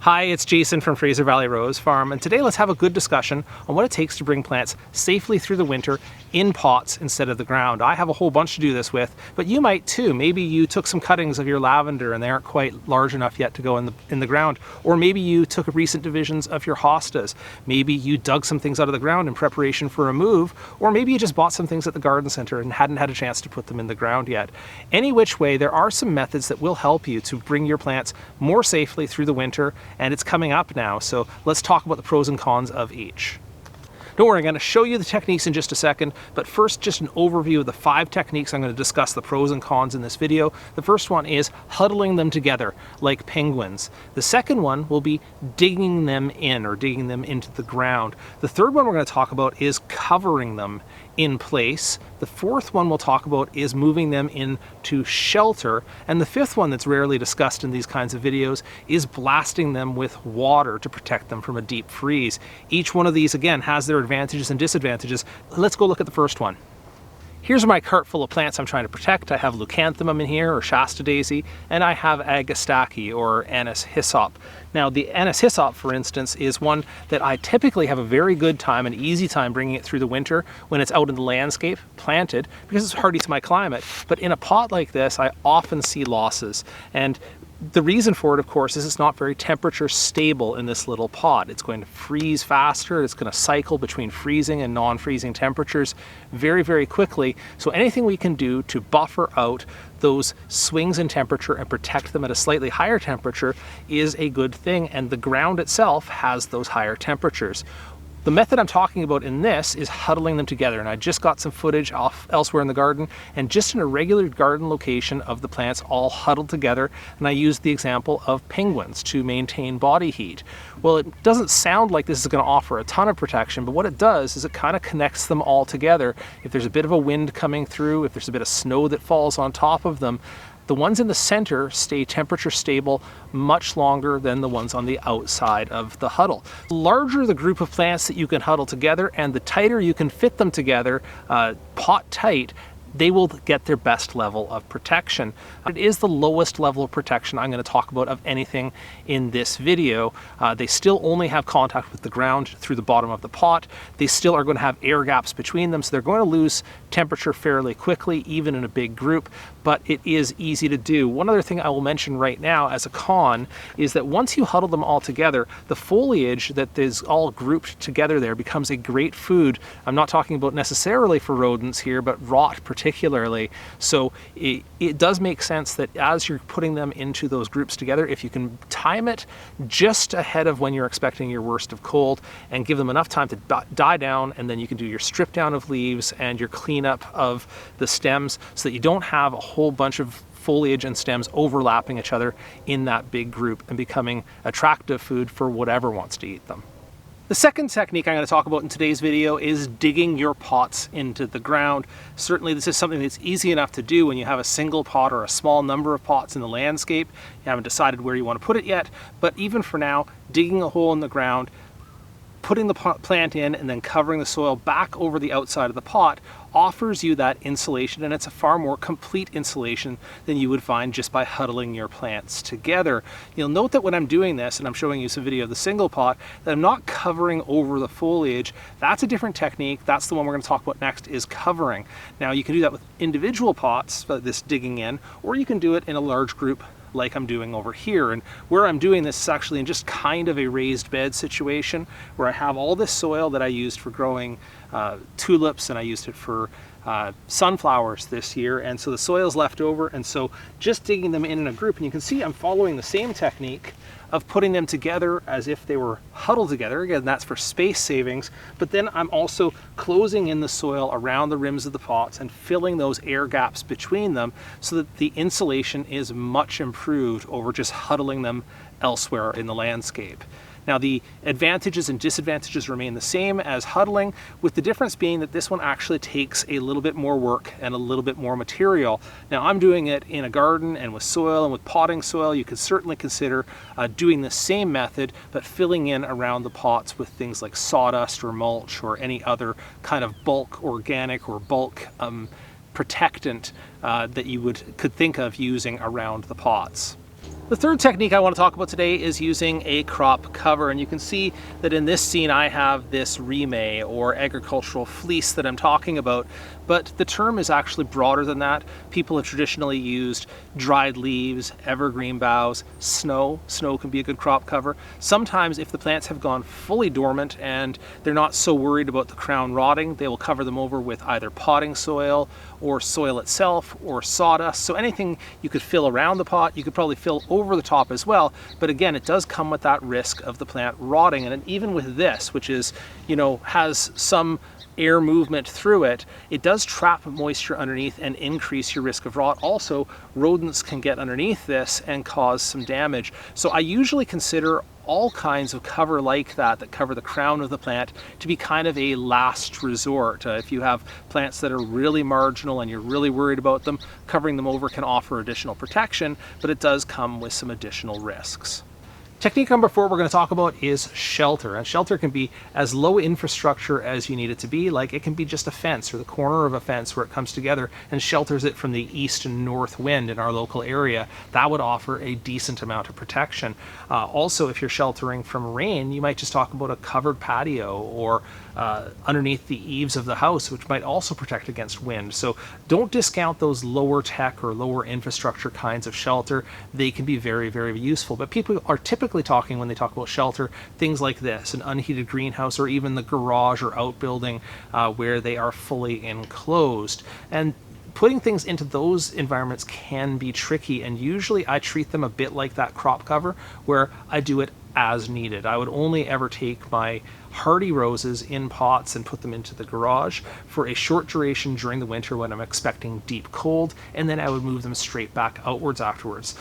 Hi, it's Jason from Fraser Valley Rose Farm, and today let's have a good discussion on what it takes to bring plants safely through the winter in pots instead of the ground. I have a whole bunch to do this with, but you might too. Maybe you took some cuttings of your lavender and they aren't quite large enough yet to go in the ground, or maybe you took recent divisions of your hostas. Maybe you dug some things out of the ground in preparation for a move, or maybe you just bought some things at the garden center and hadn't had a chance to put them in the ground yet. Any which way, there are some methods that will help you to bring your plants more safely through the winter, and it's coming up now, so let's talk about the pros and cons of each. Don't worry, I'm going to show you the techniques in just a second, but first just an overview of the 5 techniques I'm going to discuss the pros and cons in this video. The first one is huddling them together like penguins. The second one will be digging them in, or digging them into the ground. The third one we're going to talk about is covering them in place. The fourth one we'll talk about is moving them into shelter. And the fifth one that's rarely discussed in these kinds of videos is blasting them with water to protect them from a deep freeze. Each one of these, again, has their advantages and disadvantages. Let's go look at the first one. Here's my cart full of plants I'm trying to protect. I have leucanthemum in here, or Shasta daisy, and I have agastache, or anise hyssop. Now, the anise hyssop, for instance, is one that I typically have a very good time, an easy time bringing it through the winter when it's out in the landscape, planted, because it's hardy to my climate. But in a pot like this, I often see losses. And the reason for it, of course, is it's not very temperature stable in this little pot. It's going to freeze faster. It's going to cycle between freezing and non-freezing temperatures very, very quickly. So anything we can do to buffer out those swings in temperature and protect them at a slightly higher temperature is a good thing. And the ground itself has those higher temperatures. The method I'm talking about in this is huddling them together, and I just got some footage off elsewhere in the garden, and just in a regular garden location of the plants all huddled together, and I used the example of penguins to maintain body heat. Well, it doesn't sound like this is going to offer a ton of protection, but what it does is it kind of connects them all together. If there's a bit of a wind coming through, if there's a bit of snow that falls on top of them, the ones in the center stay temperature stable much longer than the ones on the outside of the huddle. The larger the group of plants that you can huddle together and the tighter you can fit them together, pot tight, they will get their best level of protection. It is the lowest level of protection I'm going to talk about of anything in this video. They still only have contact with the ground through the bottom of the pot. They still are going to have air gaps between them, so they're going to lose temperature fairly quickly, even in a big group, but it is easy to do. One other thing I will mention right now as a con is that once you huddle them all together, the foliage that is all grouped together there becomes a great food. I'm not talking about necessarily for rodents here, but rot particularly. So it does make sense that as you're putting them into those groups together, if you can time it just ahead of when you're expecting your worst of cold and give them enough time to die down, and then you can do your strip down of leaves and your cleanup of the stems so that you don't have a whole bunch of foliage and stems overlapping each other in that big group and becoming attractive food for whatever wants to eat them. The second technique I'm going to talk about in today's video is digging your pots into the ground. Certainly this is something that's easy enough to do when you have a single pot or a small number of pots in the landscape. You haven't decided where you want to put it yet, but even for now, digging a hole in the ground, putting the plant in, and then covering the soil back over the outside of the pot offers you that insulation, and it's a far more complete insulation than you would find just by huddling your plants together. You'll note that when I'm doing this, and I'm showing you some video of the single pot, that I'm not covering over the foliage. That's a different technique. That's the one we're going to talk about next, is covering. Now you can do that with individual pots, this digging in, or you can do it in a large group like I'm doing over here. And where I'm doing this is actually in just kind of a raised bed situation where I have all this soil that I used for growing tulips, and I used it for sunflowers this year, and so the soil's left over, and so just digging them in a group, and you can see I'm following the same technique of putting them together as if they were huddled together. Again, that's for space savings, but then I'm also closing in the soil around the rims of the pots and filling those air gaps between them so that the insulation is much improved over just huddling them elsewhere in the landscape. Now, the advantages and disadvantages remain the same as huddling, with the difference being that this one actually takes a little bit more work and a little bit more material. Now, I'm doing it in a garden and with soil and with potting soil. You could certainly consider doing the same method, but filling in around the pots with things like sawdust or mulch or any other kind of bulk organic or bulk protectant that you could think of using around the pots. The third technique I want to talk about today is using a crop cover, and you can see that in this scene I have this remay or agricultural fleece that I'm talking about, but the term is actually broader than that. People have traditionally used dried leaves, evergreen boughs, snow. Snow can be a good crop cover. Sometimes if the plants have gone fully dormant and they're not so worried about the crown rotting, they will cover them over with either potting soil or soil itself or sawdust. So anything you could fill around the pot, you could probably fill over the top as well, but again, it does come with that risk of the plant rotting. And even with this, which is, has some air movement through it, it does trap moisture underneath and increase your risk of rot. Also, rodents can get underneath this and cause some damage. So I usually consider all kinds of cover like that cover the crown of the plant to be kind of a last resort. If you have plants that are really marginal and you're really worried about them, covering them over can offer additional protection, but it does come with some additional risks. Technique number 4 we're going to talk about is shelter. And shelter can be as low infrastructure as you need it to be. Like it can be just a fence or the corner of a fence where it comes together and shelters it from the east and north wind in our local area. That would offer a decent amount of protection. Also, if you're sheltering from rain, you might just talk about a covered patio or underneath the eaves of the house, which might also protect against wind. So don't discount those lower tech or lower infrastructure kinds of shelter. They can be very, very useful. But people are typically talking, when they talk about shelter, things like this, an unheated greenhouse or even the garage or outbuilding where they are fully enclosed. And putting things into those environments can be tricky, and usually I treat them a bit like that crop cover where I do it as needed. I would only ever take my hardy roses in pots and put them into the garage for a short duration during the winter when I'm expecting deep cold, and then I would move them straight back outwards afterwards.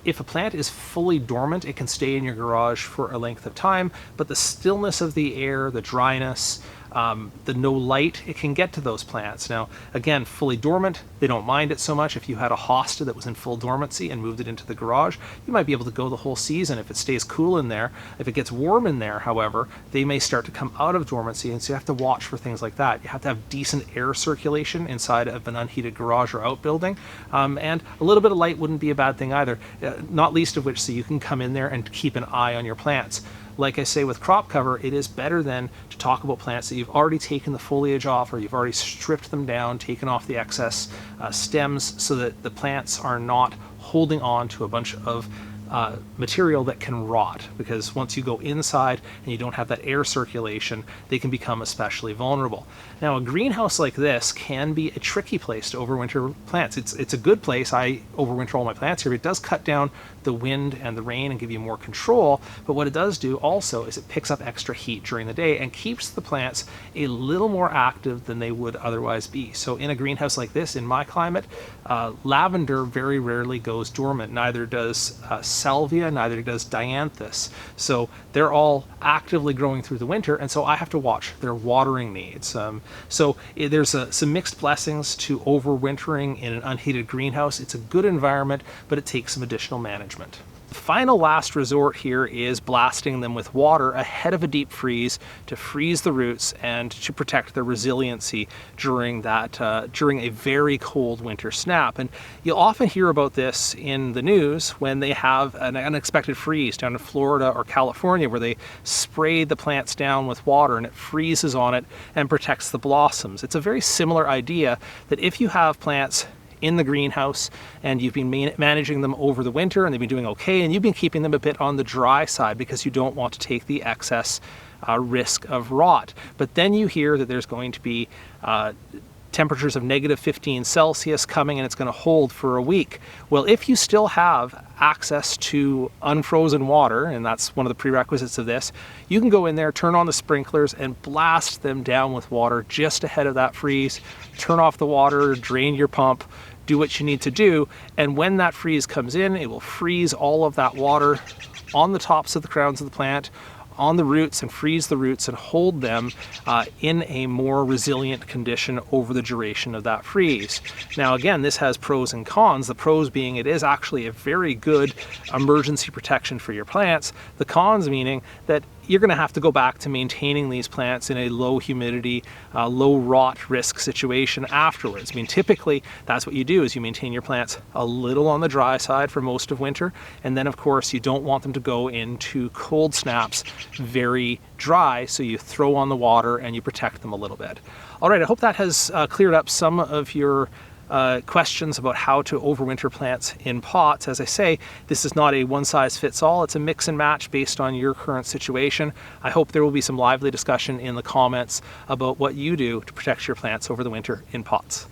If a plant is fully dormant, it can stay in your garage for a length of time, but the stillness of the air, the dryness, the no light, it can get to those plants. Now, again, fully dormant, they don't mind it so much. If you had a hosta that was in full dormancy and moved it into the garage, you might be able to go the whole season if it stays cool in there. If it gets warm in there, however, they may start to come out of dormancy, and so you have to watch for things like that. You have to have decent air circulation inside of an unheated garage or outbuilding, and a little bit of light wouldn't be a bad thing either, not least of which so you can come in there and keep an eye on your plants. Like I say with crop cover, it is better then to talk about plants that you've already taken the foliage off or you've already stripped them down, taken off the excess stems, so that the plants are not holding on to a bunch of material that can rot, because once you go inside and you don't have that air circulation, they can become especially vulnerable. Now, a greenhouse like this can be a tricky place to overwinter plants. It's a good place. I overwinter all my plants here. It does cut down the wind and the rain and give you more control, but what it does do also is it picks up extra heat during the day and keeps the plants a little more active than they would otherwise be. So in a greenhouse like this, in my climate, lavender very rarely goes dormant. Neither does salvia, neither does dianthus. So they're all actively growing through the winter, and so I have to watch their watering needs. There's some mixed blessings to overwintering in an unheated greenhouse. It's a good environment, but it takes some additional management. The final last resort here is blasting them with water ahead of a deep freeze to freeze the roots and to protect their resiliency during a very cold winter snap. And you'll often hear about this in the news when they have an unexpected freeze down in Florida or California, where they spray the plants down with water and it freezes on it and protects the blossoms. It's a very similar idea, that if you have plants in the greenhouse and you've been managing them over the winter and they've been doing okay, and you've been keeping them a bit on the dry side because you don't want to take the excess risk of rot. But then you hear that there's going to be temperatures of -15°C coming, and it's going to hold for a week. Well, if you still have access to unfrozen water, and that's one of the prerequisites of this, you can go in there, turn on the sprinklers, and blast them down with water just ahead of that freeze. Turn off the water, drain your pump, do what you need to do, and when that freeze comes in, it will freeze all of that water on the tops of the crowns of the plant, on the roots, and freeze the roots and hold them in a more resilient condition over the duration of that freeze. Now again, this has pros and cons. The pros being it is actually a very good emergency protection for your plants. The cons meaning that you're going to have to go back to maintaining these plants in a low humidity, low rot risk situation afterwards. I mean, typically that's what you do, is you maintain your plants a little on the dry side for most of winter, and then of course you don't want them to go into cold snaps very dry, so you throw on the water and you protect them a little bit. All right, I hope that has cleared up some of your questions about how to overwinter plants in pots. As I say, this is not a one-size-fits-all. It's a mix and match based on your current situation. I hope there will be some lively discussion in the comments about what you do to protect your plants over the winter in pots.